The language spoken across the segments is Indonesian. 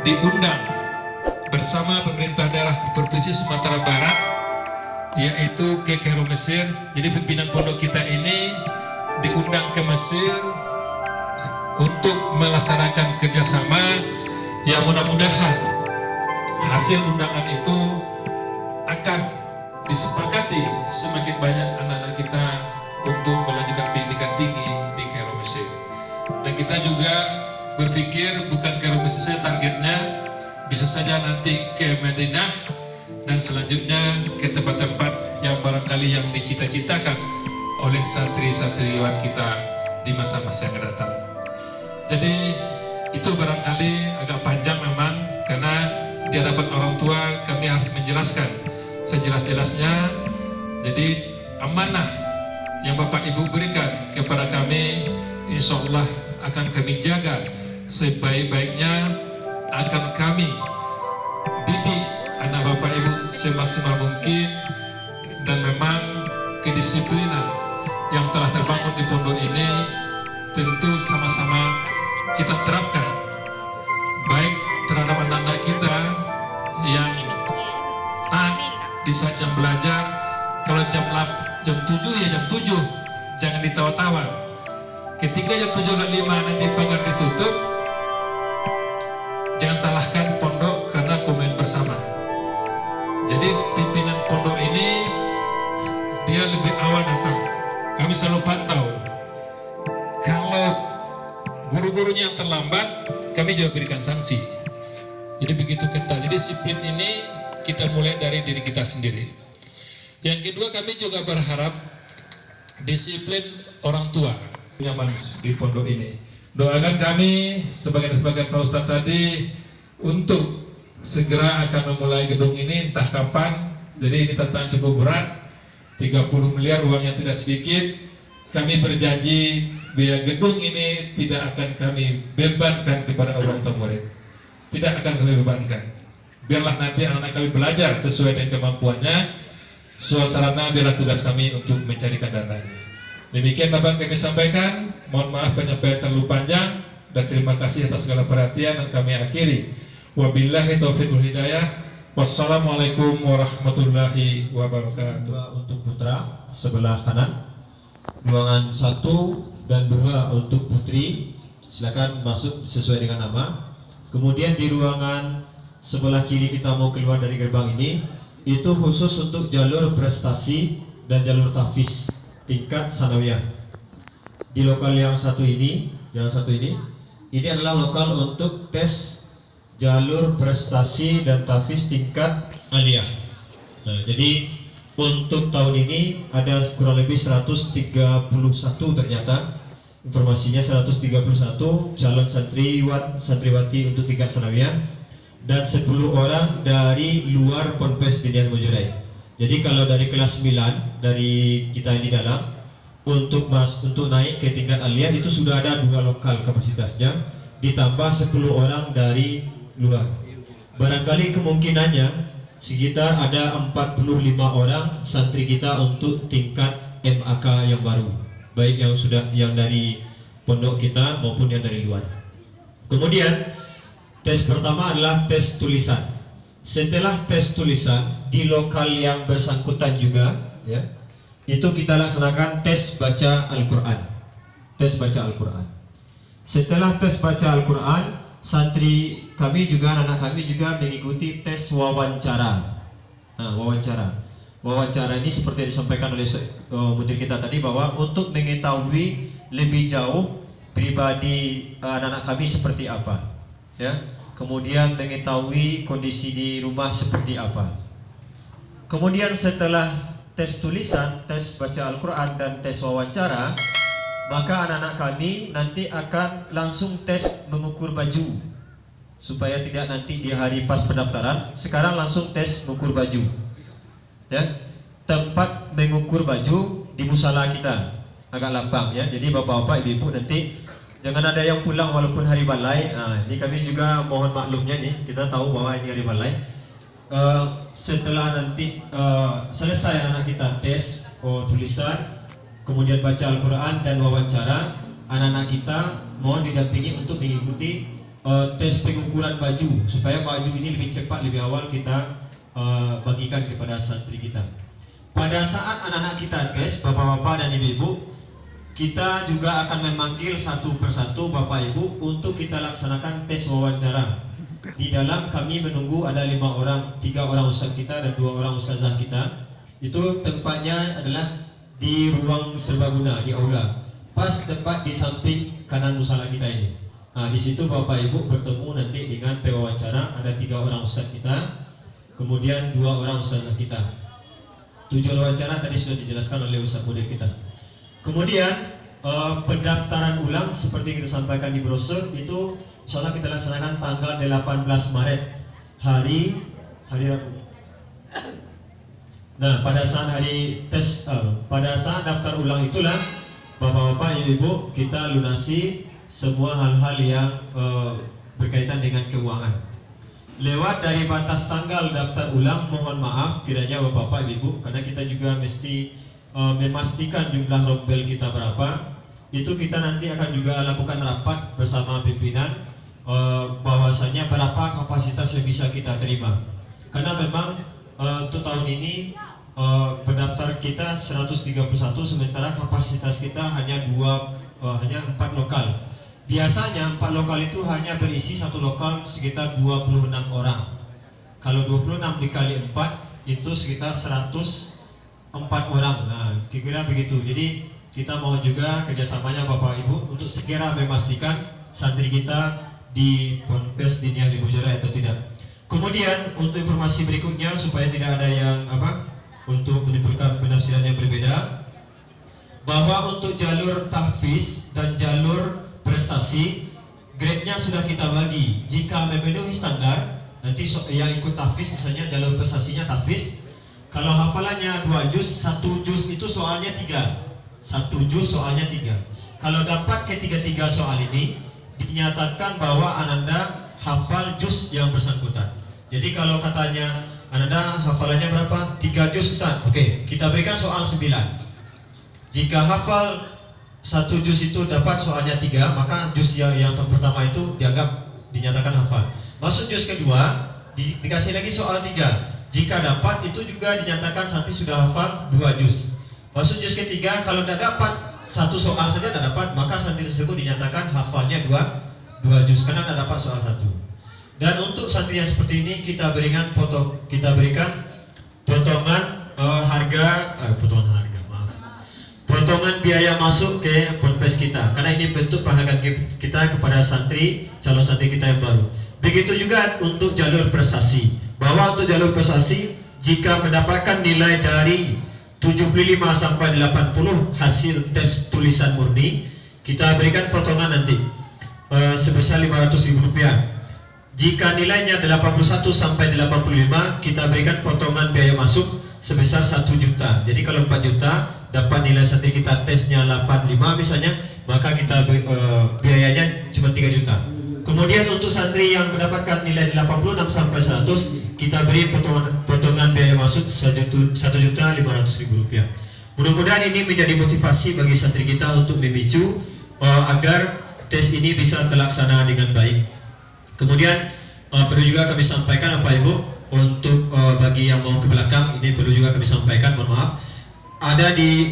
diundang bersama pemerintah daerah Provinsi Sumatera Barat, yaitu ke Kairo Mesir. Jadi pimpinan pondok kita ini diundang ke Mesir untuk melaksanakan kerjasama yang mudah-mudahan hasil undangan itu akan disepakati semakin banyak anak-anak kita untuk melanjutkan pendidikan tinggi di Kairo Mesir. Dan kita juga berpikir bukan Kairo Mesir saja targetnya, bisa saja nanti ke Madinah dan selanjutnya ke tempat-tempat yang barangkali yang dicita-citakan oleh santri-santriwan kita di masa-masa yang datang. Jadi itu barangkali agak panjang memang, karena di hadapan orang tua kami harus menjelaskan sejelas-jelasnya. Jadi amanah yang Bapak Ibu berikan kepada kami, insya Allah akan kami jaga sebaik-baiknya, akan kami didik anak Bapak Ibu semaksimal mungkin. Dan memang kedisiplinan yang telah terbangun di pondok ini tentu sama-sama kita terapkan, baik terhadap anak-anak kita yang taat di saat jam belajar. Kalau jam 7 ya jam 7, jangan ditawa-tawa. Ketika jam 7.05 nanti pagar ditutup, jangan salahkan pondok karena komen bersama. Jadi pimpinan pondok ini dia lebih awal datang, kami selalu pantau. Kalau guru-gurunya yang terlambat, kami juga berikan sanksi. Jadi begitu ketat. Jadi disiplin ini kita mulai dari diri kita sendiri. Yang kedua, kami juga berharap disiplin orang tua nyaman di pondok ini. Doakan kami sebagai Pak Ustadz tadi untuk segera akan memulai gedung ini entah kapan. Jadi ini tantangan cukup berat, 30 miliar uang yang tidak sedikit. Kami berjanji biaya gedung ini tidak akan kami bebankan kepada orang tua murid, tidak akan kami bebankan. Biarlah nanti anak-anak kami belajar sesuai dengan kemampuannya. Suasana biarlah tugas kami untuk mencarikan dananya. Demikian apa yang kami sampaikan. Mohon maaf penyampaian terlalu panjang, dan terima kasih atas segala perhatian, dan kami akhiri. Wabillahi taufiq wal hidayah. Wassalamualaikum warahmatullahi wabarakatuh. Untuk putra sebelah kanan, ruangan 1 dan 2 untuk putri. Silakan masuk sesuai dengan nama. Kemudian di ruangan sebelah kiri kita mau keluar dari gerbang ini, itu khusus untuk jalur prestasi dan jalur tahfiz tingkat sanawiyah. Di lokal yang satu ini adalah lokal untuk tes jalur prestasi dan tahfiz tingkat aliyah. Nah, jadi untuk tahun ini ada kurang lebih 131 ternyata. Informasinya 131 calon santriwati untuk tingkat sanawiyah, dan 10 orang dari luar Ponpes Dinian Mojurai. Jadi kalau dari kelas 9 dari kita ini dalam, untuk naik ke tingkat aliyah itu sudah ada 2 lokal kapasitasnya, ditambah 10 orang dari luar. Barangkali kemungkinannya sekitar ada 45 orang santri kita untuk tingkat MAK yang baru, baik yang dari pondok kita maupun yang dari luar. Kemudian tes pertama adalah tes tulisan. Setelah tes tulisan di lokal yang bersangkutan juga, ya, itu kita laksanakan tes baca Al-Quran. Tes baca Al-Quran. Setelah tes baca Al-Quran, santri kami juga, anak kami juga mengikuti tes wawancara. Nah, wawancara ini seperti yang disampaikan oleh menteri kita tadi, bahwa untuk mengetahui lebih jauh pribadi anak-anak kami seperti apa, ya. Kemudian mengetahui kondisi di rumah seperti apa. Kemudian setelah tes tulisan, tes baca Al-Quran, dan tes wawancara, maka anak-anak kami nanti akan langsung tes mengukur baju, supaya tidak nanti di hari pas pendaftaran. Sekarang langsung tes mengukur baju, ya. Tempat mengukur baju di musala kita agak lapang, ya. Jadi bapak-bapak, ibu-ibu nanti jangan ada yang pulang walaupun hari balai. Nah, ini kami juga mohon maklumnya nih, kita tahu bahwa ini hari balai. Setelah nanti selesai anak kita tes tulisan, kemudian baca Al-Quran dan wawancara, anak-anak kita mohon didampingi untuk mengikuti tes pengukuran baju supaya baju ini lebih cepat, lebih awal kita bagikan kepada santri kita. Pada saat anak-anak kita guys, bapak-bapak dan ibu-ibu, kita juga akan memanggil satu persatu bapak ibu untuk kita laksanakan tes wawancara. Di dalam kami menunggu ada 5 orang, 3 orang ustaz kita dan 2 orang ustazah kita. Itu tempatnya adalah di ruang serbaguna di aula, pas tepat di samping kanan musala kita ini. Nah, di situ bapak ibu bertemu nanti dengan pewawancara. Ada 3 orang ustaz kita, kemudian 2 orang ustazah kita. Tujuan wawancara tadi sudah dijelaskan oleh ustaz muda kita. Kemudian pendaftaran ulang seperti kita sampaikan di brosur itu insyaallah kita laksanakan tanggal 18 Maret hari Rabu. Nah, pada saat hari tes, pada saat daftar ulang itulah bapak-bapak, ibu-ibu kita lunasi semua hal-hal yang berkaitan dengan keuangan. Lewat dari batas tanggal daftar ulang, mohon maaf kiranya bapak-bapak, ibu, karena kita juga mesti memastikan jumlah rombel kita berapa. Itu kita nanti akan juga lakukan rapat bersama pimpinan bahwasanya berapa kapasitas yang bisa kita terima. Karena memang untuk tahun ini pendaftar kita 131, sementara kapasitas kita hanya 4 lokal. Biasanya 4 lokal itu hanya berisi satu lokal sekitar 26 orang. Kalau 26 dikali 4 itu sekitar 104 orang. Nah, kira-kira begitu. Jadi kita mohon juga kerjasamanya Bapak Ibu untuk segera memastikan santri kita di Ponpes Diniyah di Bojora atau tidak. Kemudian untuk informasi berikutnya supaya tidak ada yang untuk menimbulkan penafsiran yang berbeda, bahwa untuk jalur tahfiz dan jalur prestasi grade-nya sudah kita bagi. Jika memenuhi standar, nanti yang ikut tahfiz misalnya jalur prestasinya tahfiz, kalau hafalannya 2 juz, 1 juz itu soalnya 3. 1 juz soalnya 3. Kalau dapat ketiga-tiga soal ini, dinyatakan bahwa Ananda hafal juz yang bersangkutan. Jadi kalau katanya Ananda hafalannya berapa? 3 juz Ustaz. Oke, kita berikan soal 9. Jika hafal 1 juz itu dapat soalnya 3, maka juz yang pertama itu dinyatakan hafal. Masuk juz kedua, dikasih lagi soal 3. Jika dapat itu juga dinyatakan santri sudah hafal 2 juz. Masuk juz ketiga, kalau tidak dapat 1 soal saja tidak dapat, maka santri tersebut dinyatakan hafalnya 2 juz karena tidak dapat soal 1. Dan untuk santri yang seperti ini kita berikan potongan biaya masuk ke ponpes kita, karena ini bentuk penghargaan kita kepada calon santri kita yang baru. Begitu juga untuk jalur prestasi, bahwa untuk jalur prestasi jika mendapatkan nilai dari 75 sampai 80 hasil tes tulisan murni, kita berikan potongan nanti sebesar Rp500.000. Jika nilainya 81 sampai 85, kita berikan potongan biaya masuk sebesar 1 juta. Jadi kalau 4 juta dapat nilai santri kita tesnya 85 misalnya, maka kita biayanya cuma 3 juta. Kemudian untuk santri yang mendapatkan nilai 86 sampai 100, kita beri potongan biaya masuk Rp1.500.000. Mudah-mudahan ini menjadi motivasi bagi santri kita untuk memicu agar tes ini bisa terlaksana dengan baik. Kemudian perlu juga kami sampaikan Bapak Ibu, untuk bagi yang mau ke belakang ini perlu juga kami sampaikan, mohon maaf. Ada di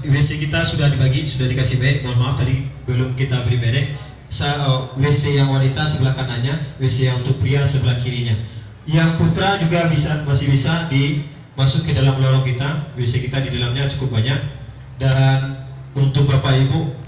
WC kita sudah dikasih merek, mohon maaf tadi belum kita beri merek. WC yang wanita sebelah kanannya, WC yang untuk pria sebelah kirinya. Yang putra juga masih bisa masuk ke dalam lorong kita. WC kita di dalamnya cukup banyak. Dan untuk Bapak Ibu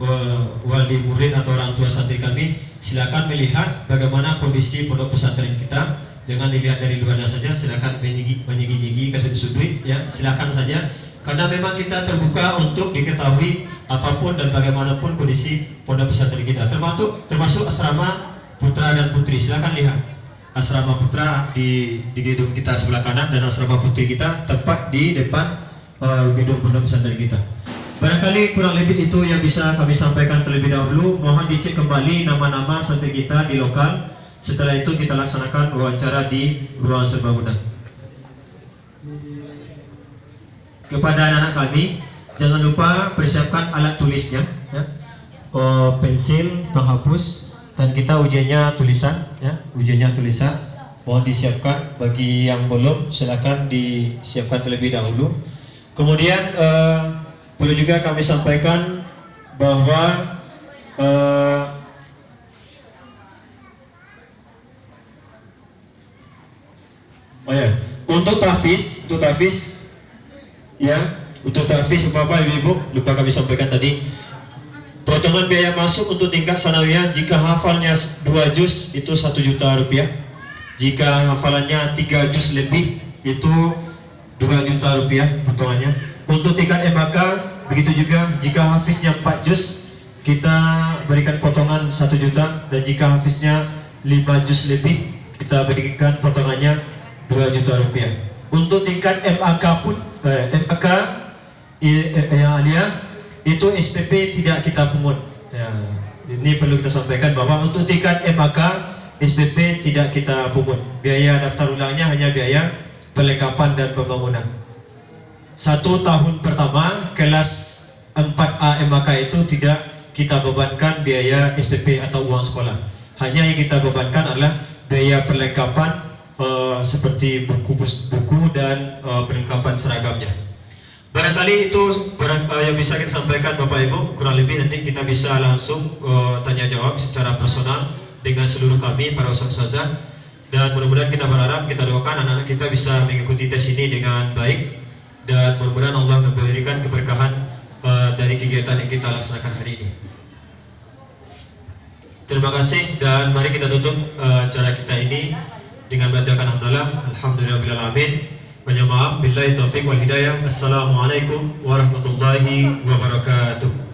wali murid atau orang tua santri kami, silakan melihat bagaimana kondisi pondok pesantren kita. Jangan dilihat dari luarnya saja, silakan menyigi-nyigi ke sudut-sudut ya, silakan saja. Karena memang kita terbuka untuk diketahui apapun dan bagaimanapun kondisi pondok pesantren kita, termasuk asrama putra dan putri. Silakan lihat asrama putra di gedung kita sebelah kanan dan asrama putri kita tepat di depan gedung pondok pesantren kita. Barangkali kurang lebih itu yang bisa kami sampaikan terlebih dahulu. Mohon dicek kembali nama-nama santri kita di lokal. Setelah itu kita laksanakan wawancara di ruang serbaguna. Kepada anak-anak kami, jangan lupa persiapkan alat tulisnya ya. Pensil, penghapus, dan kita ujiannya tulisan, ya, ujiannya tulisan. Mohon disiapkan. Bagi yang belum, silakan disiapkan terlebih dahulu. Kemudian perlu juga kami sampaikan bahwa untuk tahfiz, ya, untuk tahfiz Bapak Ibu, lupa kami sampaikan tadi. Potongan biaya masuk untuk tingkat sanawiyah jika hafalnya 2 juz itu 1 juta rupiah. Jika hafalannya 3 juz lebih itu 2 juta rupiah potongannya. Untuk tingkat MAK begitu juga, jika hafiznya 4 juz kita berikan potongan 1 juta, dan jika hafiznya 5 juz lebih kita berikan potongannya 2 juta rupiah. Untuk tingkat MAK pun MAK yang aliyah itu SPP tidak kita pungut. Ya, ini perlu kita sampaikan bahwa untuk tingkat MAK SPP tidak kita pungut. Biaya daftar ulangnya hanya biaya perlengkapan dan pembangunan. 1 tahun pertama kelas 4A MAK itu tidak kita bebankan biaya SPP atau uang sekolah. Hanya yang kita bebankan adalah biaya perlengkapan seperti buku dan perlengkapan seragamnya. Barangkali itu yang bisa kita sampaikan Bapak Ibu. Kurang lebih nanti kita bisa langsung tanya jawab secara personal dengan seluruh kami para ustaz-ustazah. Dan mudah-mudahan kita berharap, kita doakan anak-anak kita bisa mengikuti tes ini dengan baik, dan mudah-mudahan Allah memberikan keberkahan dari kegiatan yang kita laksanakan hari ini. Terima kasih, dan mari kita tutup acara kita ini dengan bacakan alhamdulillahirabbil. Banyak maaf, billahi taufiq wal hidayah. Assalamualaikum warahmatullahi wabarakatuh.